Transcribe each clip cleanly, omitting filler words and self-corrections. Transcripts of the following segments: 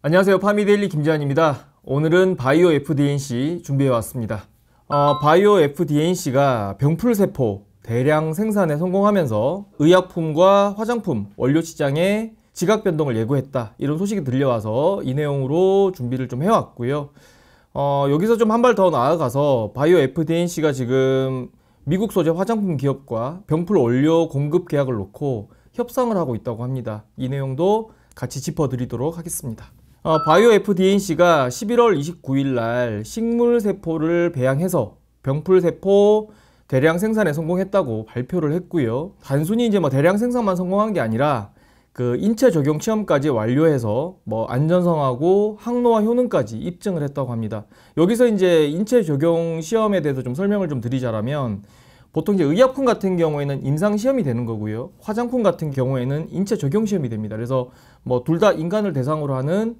안녕하세요. 파미데일리 김지한입니다. 오늘은 바이오 FDNC 준비해 왔습니다. 바이오 FDNC가 병풀세포 대량 생산에 성공하면서 의약품과 화장품 원료 시장에 지각 변동을 예고했다, 이런 소식이 들려와서 이 내용으로 준비를 좀 해왔고요. 여기서 좀 한 발 더 나아가서 바이오 FDNC가 지금 미국 소재 화장품 기업과 병풀 원료 공급 계약을 놓고 협상을 하고 있다고 합니다. 이 내용도 같이 짚어드리도록 하겠습니다. 바이오 FDNC가 11월 29일 날 식물세포를 배양해서 병풀세포 대량 생산에 성공했다고 발표를 했고요. 단순히 이제 대량 생산만 성공한 게 아니라 그 인체 적용 시험까지 완료해서 안전성하고 항노화 효능까지 입증을 했다고 합니다. 여기서 이제 인체 적용 시험에 대해서 좀 설명을 좀 드리자면, 보통 이제 의약품 같은 경우에는 임상 시험이 되는 거고요. 화장품 같은 경우에는 인체 적용 시험이 됩니다. 그래서 둘 다 인간을 대상으로 하는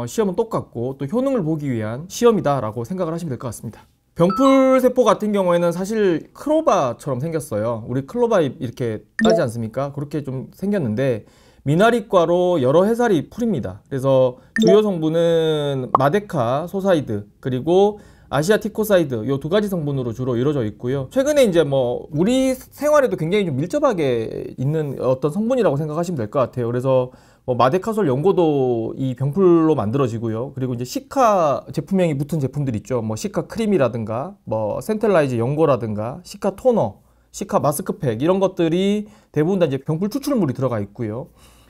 시험은 똑같고 또 효능을 보기 위한 시험이다라고 생각을 하시면 될 것 같습니다. 병풀세포 같은 경우에는 사실 클로바처럼 생겼어요. 우리 클로바 이렇게 따지 않습니까? 그렇게 좀 생겼는데 미나리과로 여러 해살이 풀입니다. 그래서 주요 성분은 마데카 소사이드 그리고 아시아티코사이드, 요 두 가지 성분으로 주로 이루어져 있고요. 최근에 이제 우리 생활에도 굉장히 좀 밀접하게 있는 어떤 성분이라고 생각하시면 될 것 같아요. 그래서 마데카솔 연고도 이 병풀로 만들어지고요. 그리고 이제 시카 제품명이 붙은 제품들 있죠. 시카 크림이라든가 센텔라이즈 연고라든가 시카 토너, 시카 마스크팩, 이런 것들이 대부분 다 이제 병풀 추출물이 들어가 있고요.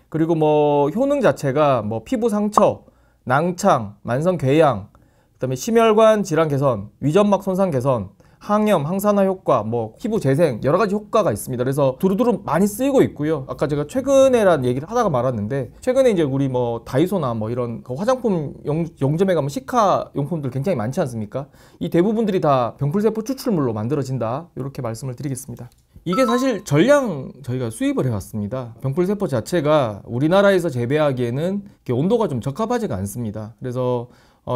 그리고 효능 자체가 피부 상처, 낭창, 만성 궤양, 그다음에 심혈관 질환 개선, 위점막 손상 개선, 항염, 항산화 효과, 피부 재생, 여러 가지 효과가 있습니다. 그래서 두루두루 많이 쓰이고 있고요. 아까 제가 최근에란 얘기를 하다가 말았는데, 최근에 이제 우리 다이소나 이런 화장품 용점에 가면 시카 용품들 굉장히 많지 않습니까? 이 대부분들이 다 병풀세포 추출물로 만들어진다, 이렇게 말씀을 드리겠습니다. 이게 사실 전량 저희가 수입을 해왔습니다. 병풀세포 자체가 우리나라에서 재배하기에는 온도가 좀 적합하지가 않습니다. 그래서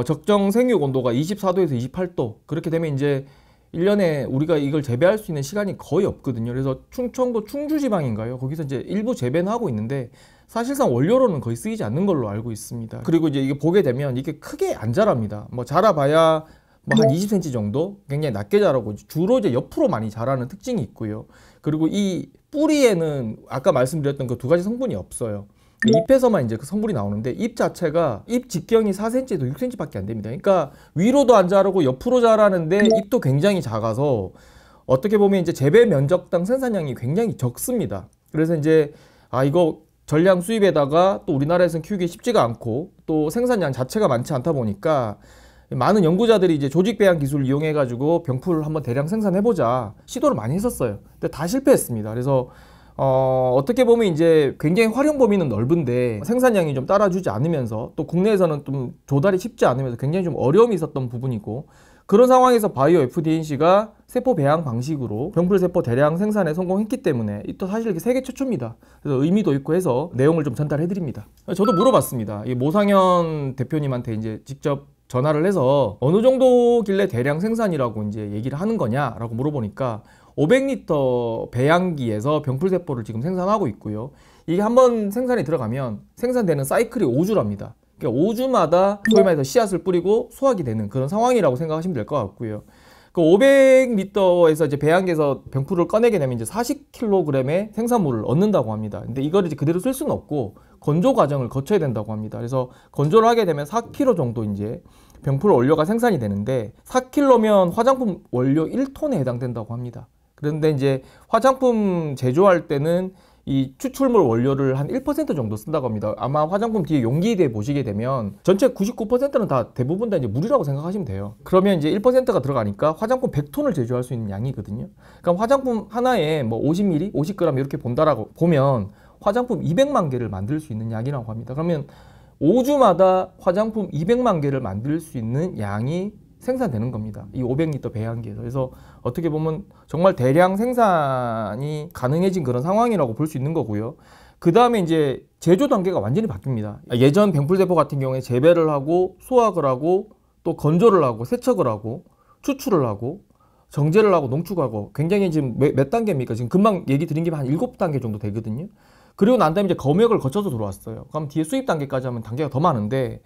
적정 생육 온도가 24도에서 28도, 그렇게 되면 이제 1년에 우리가 이걸 재배할 수 있는 시간이 거의 없거든요. 그래서 충청도 충주지방인가요? 거기서 이제 일부 재배는 하고 있는데 사실상 원료로는 거의 쓰이지 않는 걸로 알고 있습니다. 그리고 이제 이게 보게 되면 이게 크게 안 자랍니다. 자라봐야 한 20cm 정도? 굉장히 낮게 자라고 주로 이제 옆으로 많이 자라는 특징이 있고요. 그리고 이 뿌리에는 아까 말씀드렸던 그 두 가지 성분이 없어요. 잎에서만 이제 그 성분이 나오는데, 잎 자체가 잎 직경이 4cm에서 6cm 밖에 안 됩니다. 그러니까 위로도 안 자라고 옆으로 자라는데 잎도 굉장히 작아서 어떻게 보면 이제 재배 면적당 생산량이 굉장히 적습니다. 그래서 이제 이거 전량 수입에다가 또 우리나라에서는 키우기 쉽지가 않고 또 생산량 자체가 많지 않다 보니까 많은 연구자들이 이제 조직 배양 기술을 이용해 가지고 병풀을 한번 대량 생산해보자 시도를 많이 했었어요. 근데 다 실패했습니다. 그래서 어떻게 보면 이제 굉장히 활용 범위는 넓은데 생산량이 좀 따라주지 않으면서 또 국내에서는 좀 조달이 쉽지 않으면서 굉장히 좀 어려움이 있었던 부분이고, 그런 상황에서 바이오 FDNC가 세포 배양 방식으로 병풀세포 대량 생산에 성공했기 때문에 또 사실 이게 세계 최초입니다. 그래서 의미도 있고 해서 내용을 좀 전달해 드립니다. 저도 물어봤습니다. 이 모상현 대표님한테 이제 직접 전화를 해서 어느 정도길래 대량 생산이라고 이제 얘기를 하는 거냐라고 물어보니까 500리터 배양기에서 병풀세포를 지금 생산하고 있고요. 이게 한번 생산이 들어가면 생산되는 사이클이 5주랍니다. 그러니까 5주마다 소위 말해서 씨앗을 뿌리고 수확이 되는 그런 상황이라고 생각하시면 될 것 같고요. 그 500리터에서 이제 배양기에서 병풀을 꺼내게 되면 이제 40kg의 생산물을 얻는다고 합니다. 근데 이걸 이제 그대로 쓸 수는 없고 건조 과정을 거쳐야 된다고 합니다. 그래서 건조를 하게 되면 4kg 정도 이제 병풀 원료가 생산이 되는데, 4kg면 화장품 원료 1톤에 해당된다고 합니다. 그런데 이제 화장품 제조할 때는 이 추출물 원료를 한 1% 정도 쓴다고 합니다. 아마 화장품 뒤에 용기에 보시게 되면 전체 99%는 다 대부분 다 이제 물이라고 생각하시면 돼요. 그러면 이제 1%가 들어가니까 화장품 100톤을 제조할 수 있는 양이거든요. 그러니까 화장품 하나에 50ml, 50g 이렇게 본다라고 보면 화장품 200만 개를 만들 수 있는 양이라고 합니다. 그러면 5주마다 화장품 200만 개를 만들 수 있는 양이 생산되는 겁니다. 이 500리터 배양기에서. 그래서 어떻게 보면 정말 대량 생산이 가능해진 그런 상황이라고 볼 수 있는 거고요. 그 다음에 이제 제조 단계가 완전히 바뀝니다. 예전 병풀세포 같은 경우에 재배를 하고 수확을 하고 또 건조를 하고 세척을 하고 추출을 하고 정제를 하고 농축하고 굉장히 지금 몇 단계입니까? 지금 금방 얘기 드린 게 한 7단계 정도 되거든요. 그리고 난 다음에 이제 검역을 거쳐서 들어왔어요. 그럼 뒤에 수입 단계까지 하면 단계가 더 많은데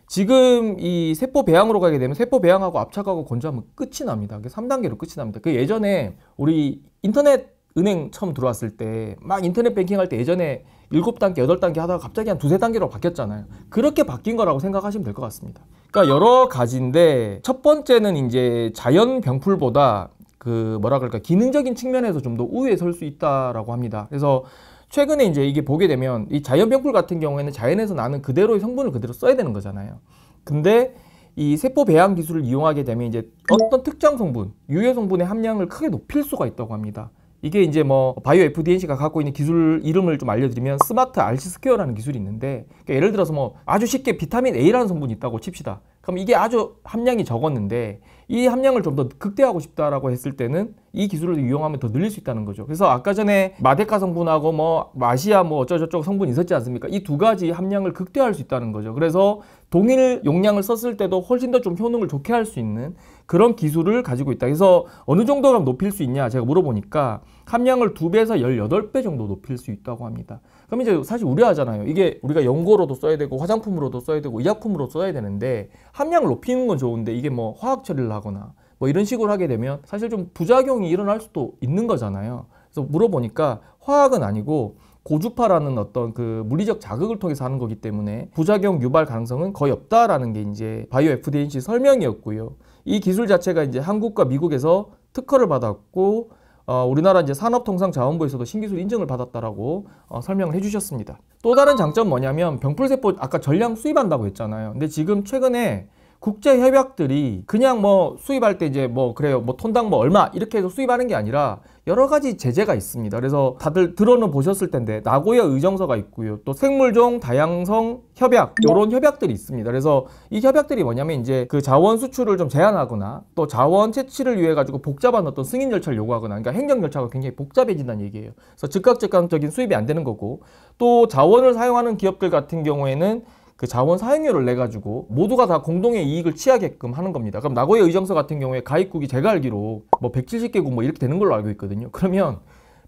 지금 이 세포 배양으로 가게 되면 세포 배양하고 압착하고 건조하면 끝이 납니다. 그게 3단계로 끝이 납니다. 그 예전에 우리 인터넷 은행 처음 들어왔을 때 막 인터넷 뱅킹 할 때 예전에 7단계, 8단계 하다가 갑자기 한 2~3단계로 바뀌었잖아요. 그렇게 바뀐 거라고 생각하시면 될 것 같습니다. 그러니까 여러 가지인데 첫 번째는 이제 자연 병풀보다 그 뭐라 그럴까 기능적인 측면에서 좀 더 우위에 설 수 있다라고 합니다. 그래서 최근에 이제 이게 보게 되면 이 자연 병풀 같은 경우에는 자연에서 나는 그대로의 성분을 그대로 써야 되는 거잖아요. 근데 이 세포 배양 기술을 이용하게 되면 이제 어떤 특정 성분, 유해 성분의 함량을 크게 높일 수가 있다고 합니다. 이게 이제 뭐 바이오 FDNC가 갖고 있는 기술 이름을 좀 알려드리면 스마트 RC 스퀘어라는 기술이 있는데, 그러니까 예를 들어서 뭐 아주 쉽게 비타민 A라는 성분이 있다고 칩시다. 그럼 이게 아주 함량이 적었는데 이 함량을 좀 더 극대화하고 싶다라고 했을 때는 이 기술을 이용하면 더 늘릴 수 있다는 거죠. 그래서 아까 전에 마데카 성분하고 뭐 마시아 뭐 어쩌고저쩌고 성분이 있었지 않습니까? 이 두 가지 함량을 극대화할 수 있다는 거죠. 그래서 동일 용량을 썼을 때도 훨씬 더 좀 효능을 좋게 할 수 있는 그런 기술을 가지고 있다. 그래서 어느 정도 높일 수 있냐 제가 물어보니까 함량을 2배에서 18배 정도 높일 수 있다고 합니다. 그럼 이제 사실 우려하잖아요. 이게 우리가 연고로도 써야 되고 화장품으로도 써야 되고 의약품으로 써야 되는데 함량을 높이는 건 좋은데 이게 뭐 화학 처리를 하거나 뭐 이런 식으로 하게 되면 사실 좀 부작용이 일어날 수도 있는 거잖아요. 그래서 물어보니까 화학은 아니고 고주파라는 어떤 그 물리적 자극을 통해서 하는 거기 때문에 부작용 유발 가능성은 거의 없다라는 게 이제 바이오 FDNC 설명이었고요. 이 기술 자체가 이제 한국과 미국에서 특허를 받았고 우리나라 이제 산업통상자원부에서도 신기술 인증을 받았다라고 설명을 해주셨습니다. 또 다른 장점 뭐냐면 병풀세포 아까 전량 수입한다고 했잖아요. 근데 지금 최근에 국제 협약들이 그냥 뭐 수입할 때 이제 뭐 그래요 뭐 톤당 뭐 얼마 이렇게 해서 수입하는 게 아니라 여러 가지 제재가 있습니다. 그래서 다들 들어는 보셨을 텐데 나고야 의정서가 있고요. 또 생물종 다양성 협약 이런 협약들이 있습니다. 그래서 이 협약들이 뭐냐면 이제 그 자원 수출을 좀 제한하거나 또 자원 채취를 위해 가지고 복잡한 어떤 승인 절차를 요구하거나 그러니까 행정 절차가 굉장히 복잡해진다는 얘기예요. 그래서 즉각적인 수입이 안 되는 거고 또 자원을 사용하는 기업들 같은 경우에는 그 자원 사용료를 내 가지고 모두가 다 공동의 이익을 취하게끔 하는 겁니다. 그럼 나고야 의정서 같은 경우에 가입국이 제가 알기로 뭐 170개국 뭐 이렇게 되는 걸로 알고 있거든요. 그러면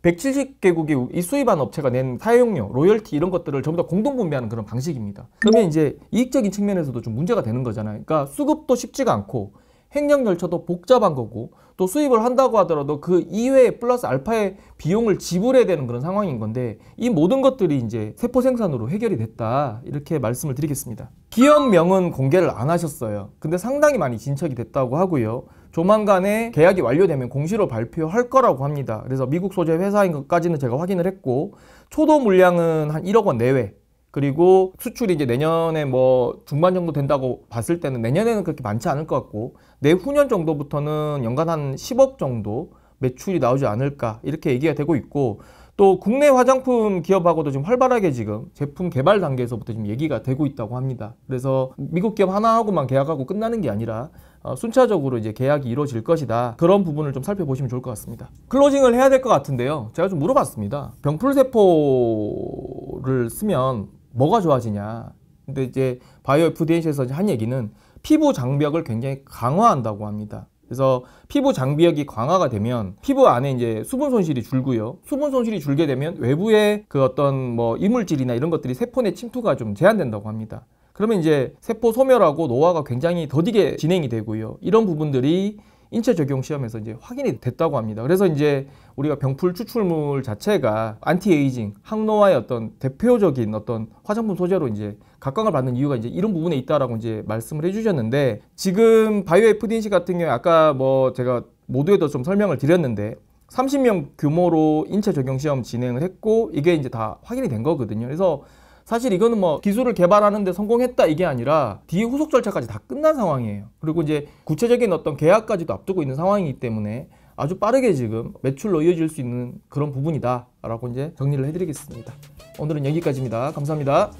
170개국이 이 수입한 업체가 낸 사용료, 로열티 이런 것들을 전부 다 공동 분배하는 그런 방식입니다. 그러면 이제 이익적인 측면에서도 좀 문제가 되는 거잖아요. 그러니까 수급도 쉽지가 않고 행정 절차도 복잡한 거고 또 수입을 한다고 하더라도 그 이외에 플러스 알파의 비용을 지불해야 되는 그런 상황인 건데 이 모든 것들이 이제 세포 생산으로 해결이 됐다 이렇게 말씀을 드리겠습니다. 기업명은 공개를 안 하셨어요. 근데 상당히 많이 진척이 됐다고 하고요. 조만간에 계약이 완료되면 공시로 발표할 거라고 합니다. 그래서 미국 소재 회사인 것까지는 제가 확인을 했고 초도 물량은 한 1억 원 내외 그리고 수출이 이제 내년에 뭐 중반 정도 된다고 봤을 때는 내년에는 그렇게 많지 않을 것 같고 내후년 정도부터는 연간 한 10억 정도 매출이 나오지 않을까 이렇게 얘기가 되고 있고 또 국내 화장품 기업하고도 지금 활발하게 지금 제품 개발 단계에서부터 지금 얘기가 되고 있다고 합니다. 그래서 미국 기업 하나하고만 계약하고 끝나는 게 아니라 순차적으로 이제 계약이 이루어질 것이다. 그런 부분을 좀 살펴보시면 좋을 것 같습니다. 클로징을 해야 될 것 같은데요. 제가 좀 물어봤습니다. 병풀세포를 쓰면 뭐가 좋아지냐. 근데 이제 바이오 FDNC에서 한 얘기는 피부 장벽을 굉장히 강화한다고 합니다. 그래서 피부 장벽이 강화가 되면 피부 안에 이제 수분 손실이 줄고요. 수분 손실이 줄게 되면 외부의 그 어떤 뭐 이물질이나 이런 것들이 세포 내 침투가 좀 제한된다고 합니다. 그러면 이제 세포 소멸하고 노화가 굉장히 더디게 진행이 되고요. 이런 부분들이 인체 적용 시험에서 이제 확인이 됐다고 합니다. 그래서 이제 우리가 병풀 추출물 자체가 안티에이징, 항노화의 어떤 대표적인 어떤 화장품 소재로 이제 각광을 받는 이유가 이제 이런 부분에 있다라고 이제 말씀을 해주셨는데 지금 바이오 FDNC 같은 경우에 아까 뭐 제가 모두에도 좀 설명을 드렸는데 30명 규모로 인체 적용 시험 진행을 했고 이게 이제 다 확인이 된 거거든요. 그래서 사실 이거는 뭐 기술을 개발하는데 성공했다 이게 아니라 뒤에 후속 절차까지 다 끝난 상황이에요. 그리고 이제 구체적인 어떤 계약까지도 앞두고 있는 상황이기 때문에 아주 빠르게 지금 매출로 이어질 수 있는 그런 부분이다 라고 이제 정리를 해드리겠습니다. 오늘은 여기까지입니다. 감사합니다.